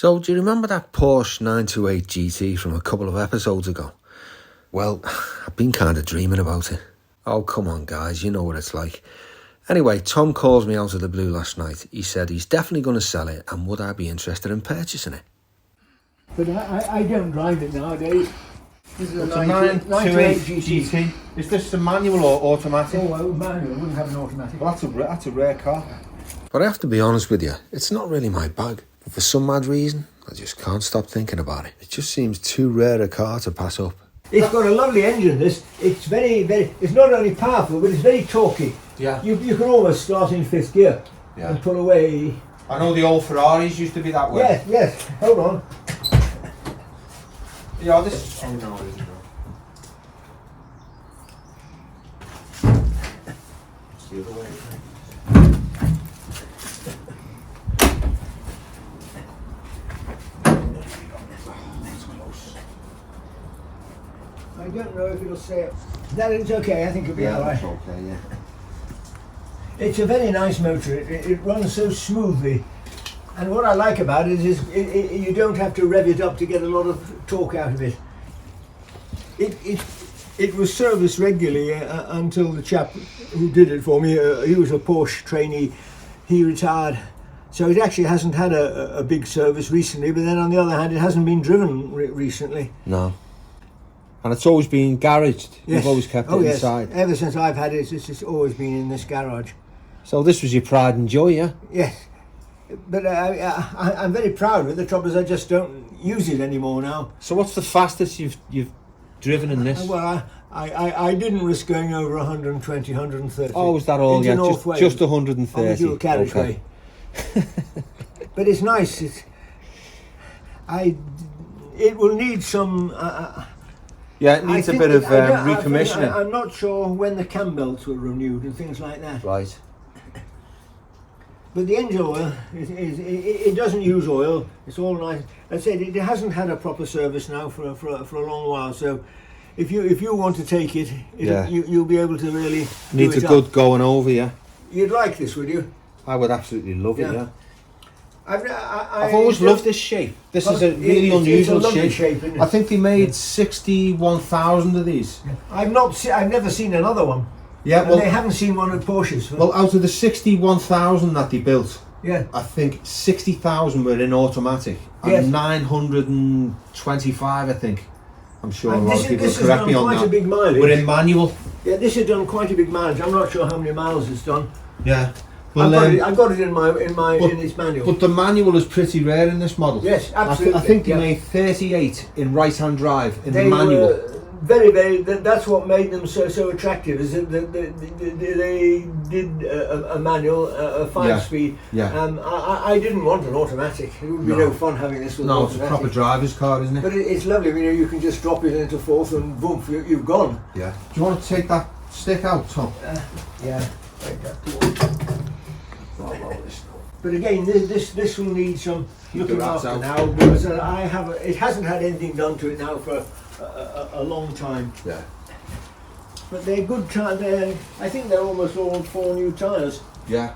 So, do you remember that Porsche 928 GT from a couple of episodes ago? Well, I've been kind of dreaming about it. Oh, come on, guys, you know what it's like. Anyway, Tom calls me out of the blue last night. He said he's definitely going to sell it, and would I be interested in purchasing it? But I don't drive it nowadays. This is a 928 GT. Is this a manual or automatic? Oh, well, manual. I wouldn't have an automatic. Well, that's a rare car. But I have to be honest with you, it's not really my bag. But for some mad reason, I just can't stop thinking about it. It just seems too rare a car to pass up. It's got a lovely engine, this. It's very, it's not only powerful, but it's very torquey. Yeah. You can almost start in fifth gear and pull away. I know the old Ferraris used to be that way. Yes. Hold on. Yeah, this... Oh, no, it isn't. It's the other way. I don't know if it'll say it. That is okay, I think it'll be alright. That's okay, yeah. It's a very nice motor. It runs so smoothly. And what I like about it is you don't have to rev it up to get a lot of torque out of it. It was serviced regularly until the chap who did it for me, he was a Porsche trainee, he retired. So it actually hasn't had a big service recently, but then on the other hand, it hasn't been driven recently. No. And it's always been garaged. Yes. You've always kept it inside. Yes. Ever since I've had it, it's just always been in this garage. So this was your pride and joy, yeah? Yes. But I'm very proud of it. The trouble is I just don't use it anymore now. So what's the fastest you've driven in this? Well, I didn't risk going over 120, 130. Oh, was that all? Into Yeah, North Wales, just 130. on the dual carriageway. Okay. But it's nice. It will need some... Yeah, it needs a bit of recommissioning. I'm not sure when the cam belts were renewed and things like that. Right. But the engine oil, it doesn't use oil. It's all nice. I said it hasn't had a proper service now for a long while. So, if you want to take it, you'll be able to really Needs a good going over, yeah. You'd like this, would you? I would absolutely love it, yeah. I've always loved this shape. This is a really unusual shape. Isn't it? I think they made 61,000 of these. I've never seen another one. Yeah, well, they haven't seen one at Porsches. Well, out of the 61,000 that they built, yeah, I think 60,000 were in automatic, and 925, I think. I'm sure a lot of people correct me on that. Quite a big mileage. We're in manual. Yeah, this has done quite a big mileage. I'm not sure how many miles it's done. Yeah. Well, I've got it in its manual. But the manual is pretty rare in this model. Yes, absolutely. I think they made 38 in right-hand drive in the manual. Very, very. That's what made them so attractive. Is that they did a manual, a 5-speed. Yeah. I didn't want an automatic. It would be no fun having this with an automatic. No, it's a proper driver's car, isn't it? But it's lovely. You can just drop it into fourth and boom, you've gone. Yeah. Do you want to take that stick out, Tom? Yeah. But again, this will need some looking after now, because it hasn't had anything done to it now for a long time. Yeah. But they're good tyres. I think they're almost all 4 new tyres. Yeah.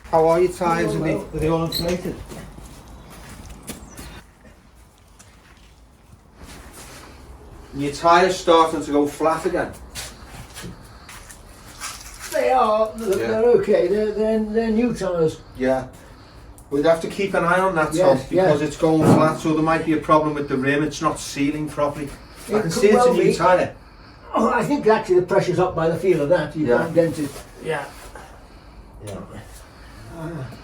How are your tyres? Are they all inflated? Your tyres starting to go flat again. They are. They're okay. They're new tyres. Yeah. We'd have to keep an eye on that, Tom, because it's going flat, so there might be a problem with the rim. It's not sealing properly. I can see it's a new tyre. Oh, I think actually the pressure's up by the feel of that. You can't dent it. Yeah.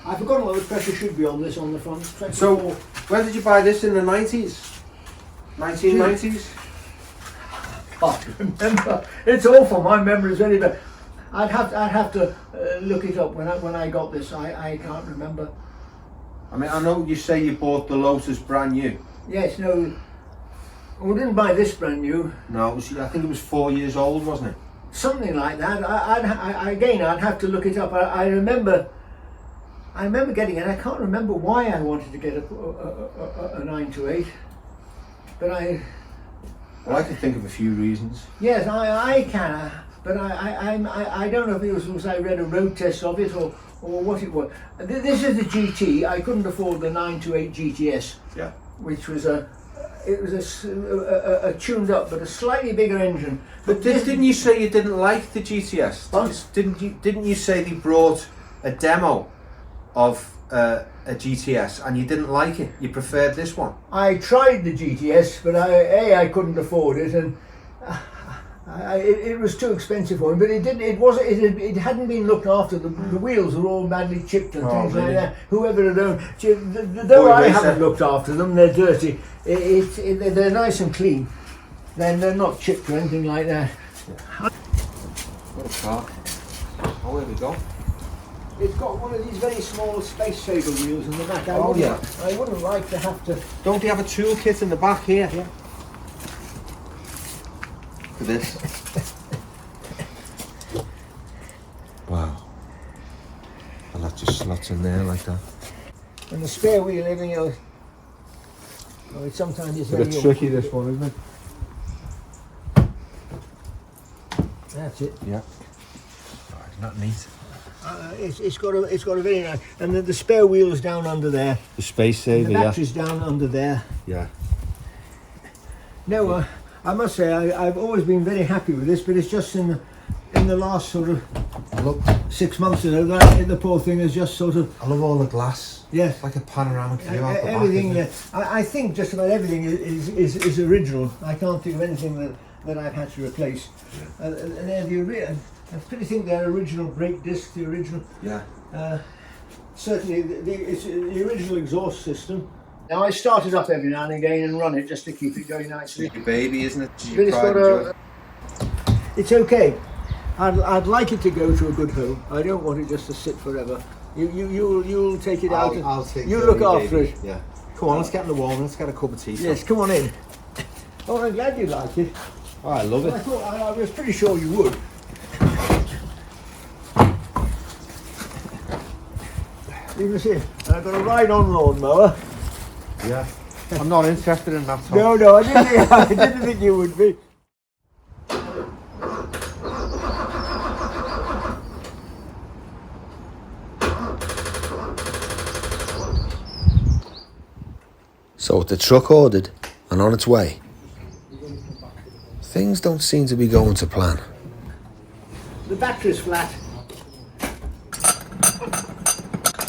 I've forgotten what the pressure should be on this on the front. So, when did you buy this? In the 90s? 1990s? I can't remember. It's awful. My memory's very bad. I'd have to look it up when I got this. I can't remember. I mean, I know you say you bought the Lotus brand new. Yes, no. We didn't buy this brand new. No, I think it was 4 years old, wasn't it? Something like that. I'd have to look it up. I remember getting it. I can't remember why I wanted to get a 928, but Well, I can think of a few reasons. Yes, I can. but I don't know if it was because I read a road test of it or what it was. This is the GT. I couldn't afford the 928 GTS, Yeah. which was a tuned up but a slightly bigger engine. But didn't you say you didn't like the GTS? Huh? Didn't you say they brought a demo of a GTS and you didn't like it? You preferred this one? I tried the GTS, but I couldn't afford it, and it was too expensive for me. But it hadn't been looked after. The wheels were all badly chipped and things really? like that. Whoever had owned, though Boy, I racer. haven't looked after them, they're dirty. They're nice and clean. Then they're not chipped or anything like that. What a car. Oh, here we go. It's got one of these very small space saver wheels in the back. I wouldn't like to have to. Don't you have a toolkit in the back here? Yeah. For this. Wow. And that just slots in there like that. And the spare wheel, everything else. Oh, sometimes it's very tricky, this one, isn't it? That's it. Yeah. Oh, isn't that neat? It's got a very nice, and the spare wheel's down under there. The space And saver, the battery's down under there. yeah. No, I must say I've always been very happy with this, but it's just in the last sort of 6 months or so that the poor thing has just sort of. I love all the glass. Yes. Like a panoramic view out the back, Everything. isn't it? I think just about everything is original. I can't think of anything that I've had to replace. And they're I pretty think they're original brake discs, the original. Yeah. Certainly, it's the original exhaust system. Now I start it up every now and again and run it just to keep it going nicely. Your baby, isn't it? But it's got it's okay. I'd like it to go to a good home. I don't want it just to sit forever. You'll take it out. I'll take you care look of your after baby. it. Yeah. Come on, let's get in the warm. Let's get a cup of tea. Yes, come on in. Oh, I'm glad you like it. Oh, I love it. I was pretty sure you would. You can see, I've got a ride-on lawnmower. Yeah. I'm not interested in that, Tom. No, I didn't think you would be. So with the truck ordered and on its way, things don't seem to be going to plan. The battery's flat.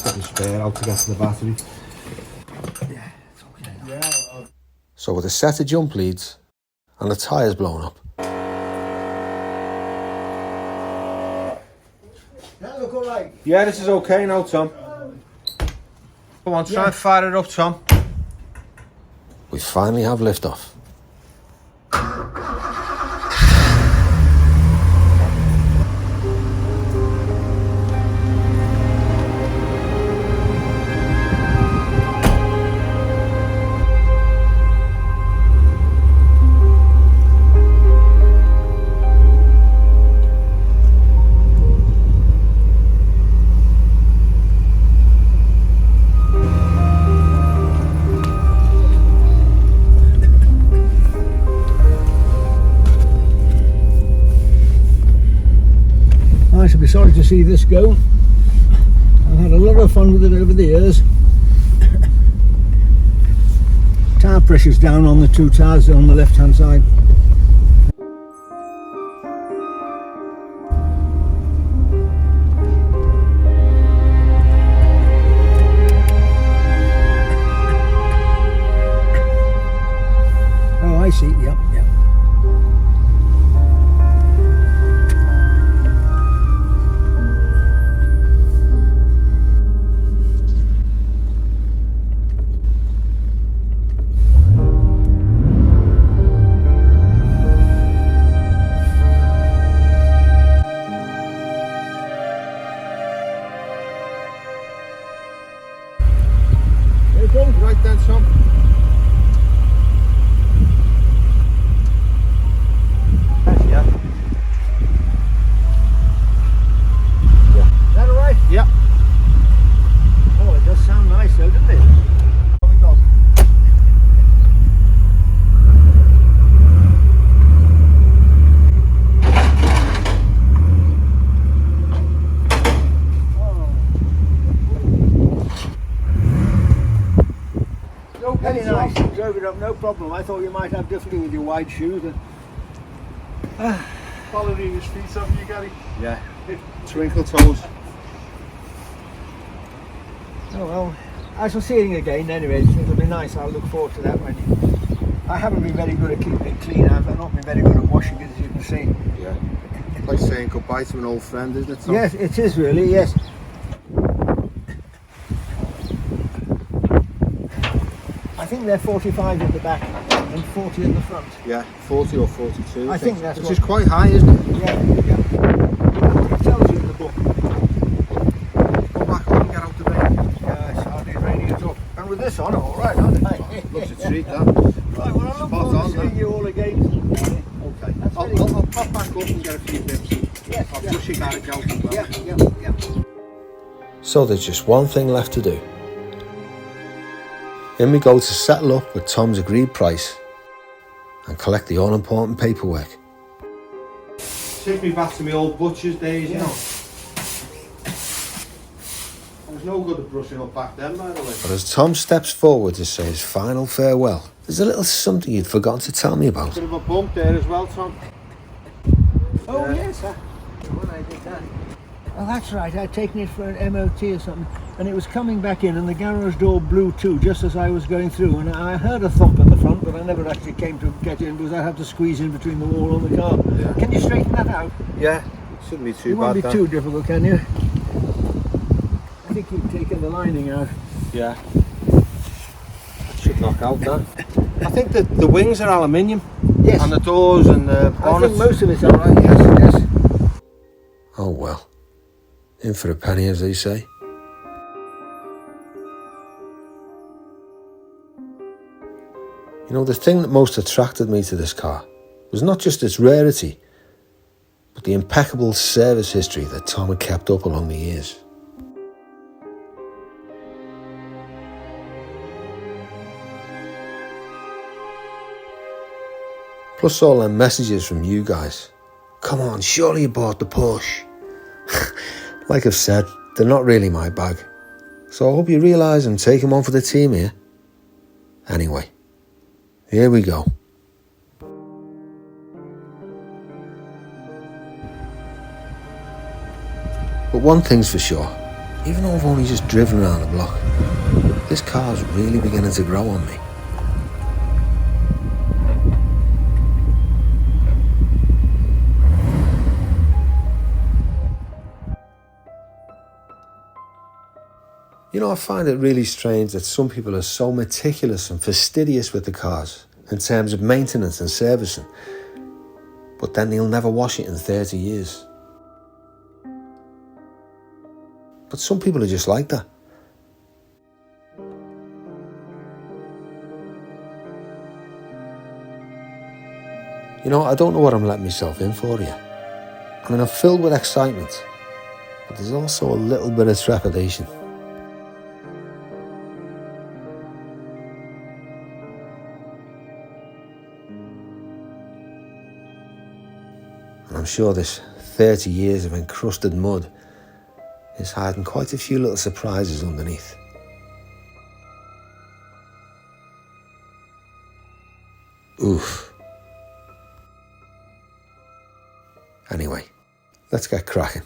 Got the spare out to get to the battery. Yeah, it's okay. Yeah. So with a set of jump leads and the tyres blown up, That look all right. Yeah, this is okay now, Tom. Come on, try and fire it up, Tom. we finally have liftoff. I shall be sorry to see this go. I've had a lot of fun with it over the years. Tyre pressure's down on the two tyres on the left hand side. Oh, I see, yep. Right then, Tom. it up, no problem. I thought you might have difficulty with your wide shoes. Following his feet, haven't you, Gary? Yeah. Twinkle toes. Oh well, I shall see it again anyway. It'll be nice. I'll look forward to that when. I haven't been very good at keeping it clean. I've not been very good at washing it, as you can see. Yeah. It's like saying goodbye to an old friend, isn't it, Tom? Yes, it is really, yes. I think they're 45 at the back and 40 at the front. Yeah, 40 or 42. I think that's which what- is quite high, isn't it? Yeah, yeah. It tells you in the book. Go back home and get out the rain. Yeah, it's hardly raining at all. And with this on, all right, aren't I? Looks a treat, that. Right, well, I look Spot forward on, to seeing man. you all again. Okay. That's I'll very good. pop back up and get a few bits. Yes, I'll yeah. flush your garage out as well. Yeah, yeah, yeah. So there's just one thing left to do. In we go to settle up with Tom's agreed price and collect the all-important paperwork. Take me back to my old butcher's days, you Yeah. know. I was no good at brushing up back then, by the way. But as Tom steps forward to say his final farewell, there's a little something you'd forgotten to tell me about. Bit of a bump there as well, Tom. Oh, Yeah. yes. When I did that. Oh, that's right. I'd taken it for an MOT or something, and it was coming back in, and the garage door blew too, just as I was going through. And I heard a thump at the front, but I never actually came to get in because I had to squeeze in between the wall and the car. Yeah. Can you straighten that out? Yeah, shouldn't be too It won't bad. be that. too difficult, can you? I think you've taken the lining out. Yeah. That should knock out that. I think that the wings are aluminium. Yes. And the doors and the I bonnets. think most of it's all right. Yes, yes. Oh well, in for a penny, as they say. You know, the thing that most attracted me to this car was not just its rarity, but the impeccable service history that Tom had kept up along the years. Plus all them messages from you guys. Come on, surely you bought the Porsche. Like I've said, they're not really my bag. So I hope you realise I'm taking one for the team here. Anyway, here we go. But one thing's for sure, even though I've only just driven around the block, this car's really beginning to grow on me. You know, I find it really strange that some people are so meticulous and fastidious with the cars in terms of maintenance and servicing, but then they'll never wash it in 30 years. But some people are just like that. You know, I don't know what I'm letting myself in for here. I mean, I'm filled with excitement, but there's also a little bit of trepidation. And I'm sure this 30 years of encrusted mud is hiding quite a few little surprises underneath. Oof. Anyway, let's get cracking.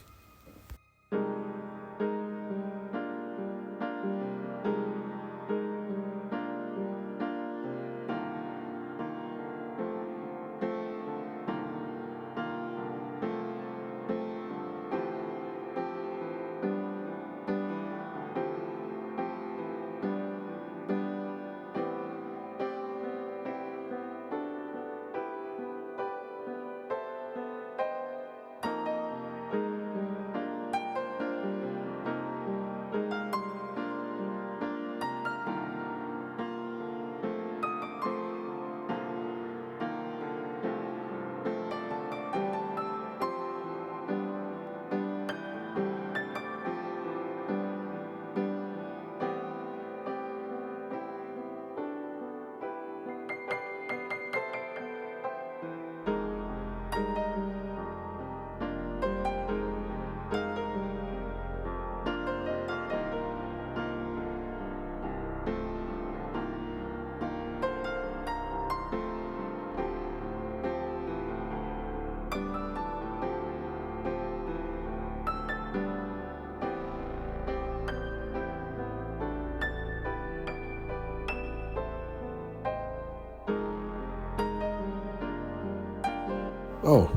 Oh,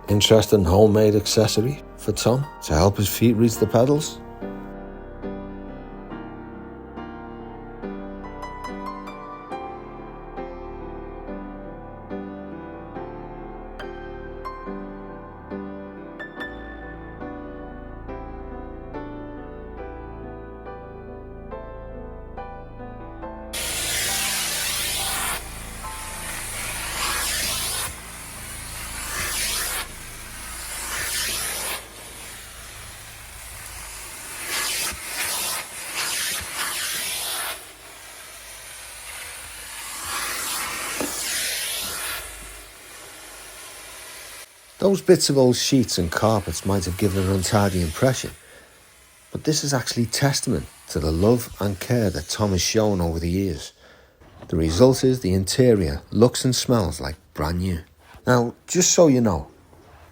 interesting homemade accessory for Tom to help his feet reach the pedals. Those bits of old sheets and carpets might have given an untidy impression, but this is actually testament to the love and care that Tom has shown over the years. The result is the interior looks and smells like brand new. Now, just so you know,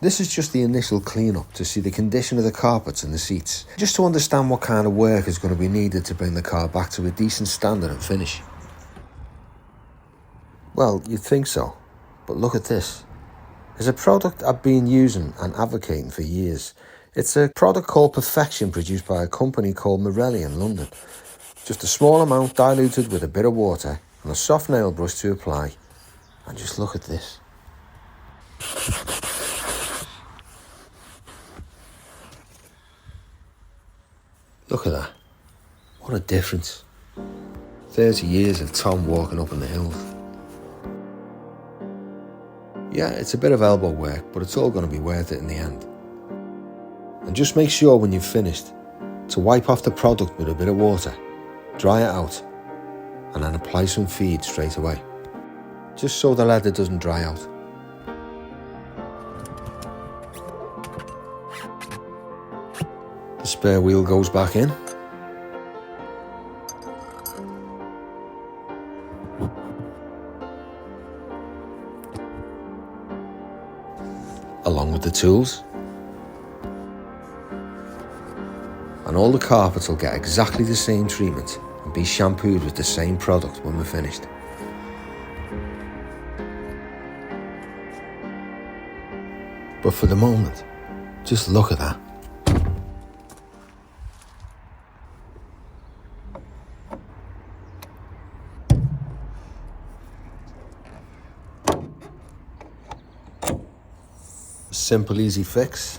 this is just the initial clean-up to see the condition of the carpets and the seats, just to understand what kind of work is going to be needed to bring the car back to a decent standard and finish. Well, you'd think so, but look at this. It's a product I've been using and advocating for years. It's a product called Perfection, produced by a company called Morelli in London. Just a small amount diluted with a bit of water and a soft nail brush to apply. And just look at this. Look at that. What a difference. 30 years of Tom walking up on the hills. Yeah, it's a bit of elbow work, but it's all going to be worth it in the end. And just make sure when you've finished to wipe off the product with a bit of water, dry it out, and then apply some feed straight away, just so the leather doesn't dry out. The spare wheel goes back in. Along with the tools. And all the carpets will get exactly the same treatment and be shampooed with the same product when we're finished. But for the moment, just look at that. Simple, easy fix.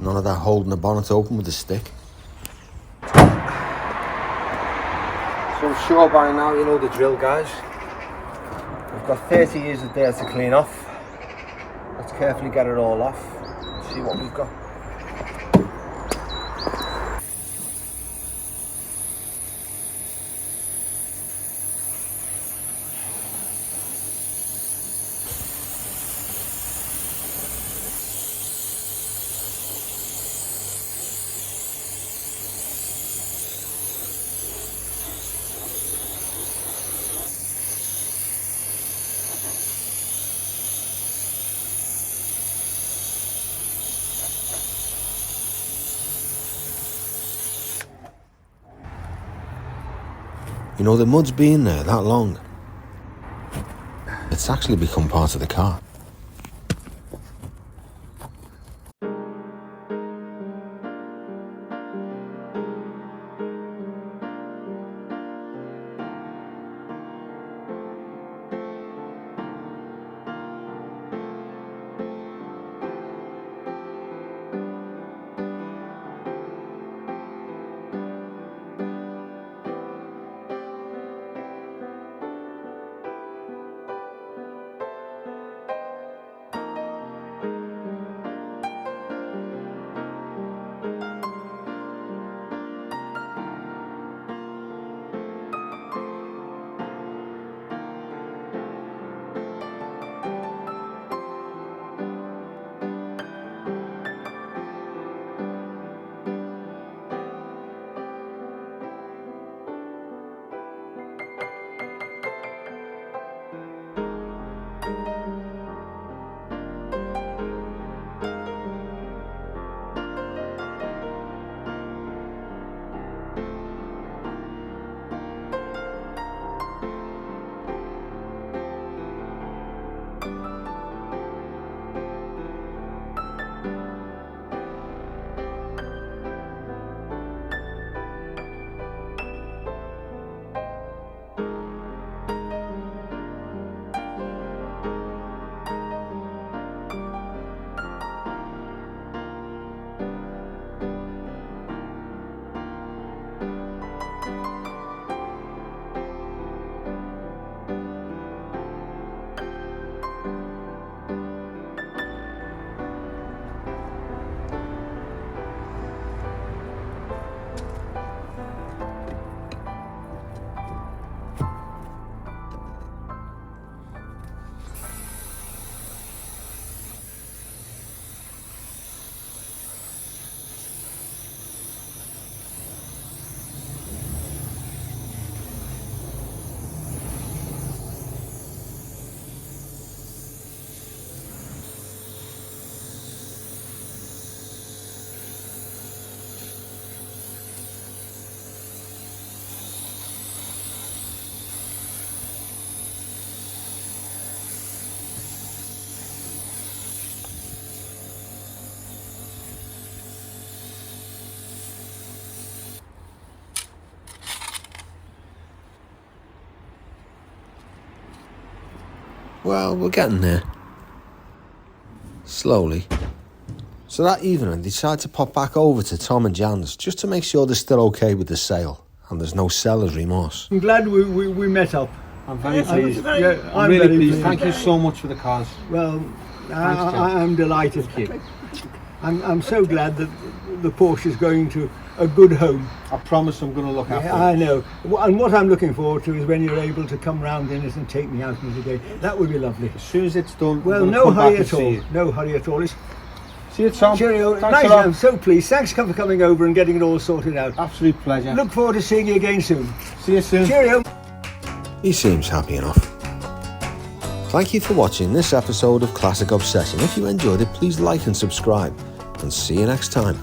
None of that holding the bonnet open with a stick. So I'm sure by now you know the drill, guys. We've got 30 years of dirt to clean off. Let's carefully get it all off. See what we've got. You know, the mud's been there that long. It's actually become part of the car. Well, we're getting there. Slowly. So that evening, I decided to pop back over to Tom and Jan's just to make sure they're still okay with the sale and there's no seller's remorse. I'm glad we met up. I'm very pleased. I'm really very pleased. Thank you so much for the cars. Well, Thanks, I'm delighted. Thank you. I'm so glad that the Porsche is going to a good home. I promise I'm going to look after it. I know. And what I'm looking forward to is when you're able to come round in it and take me out in it again. That would be lovely. As soon as it's done, Well, I'm no come back hurry and at see all. you. No hurry at all. See you, Tom. Cheerio. Thanks Nice. a lot. I'm so pleased. Thanks for coming over and getting it all sorted out. Absolute pleasure. Look forward to seeing you again soon. See you soon. Cheerio. He seems happy enough. Thank you for watching this episode of Classic Obsession. If you enjoyed it, please like and subscribe. And see you next time.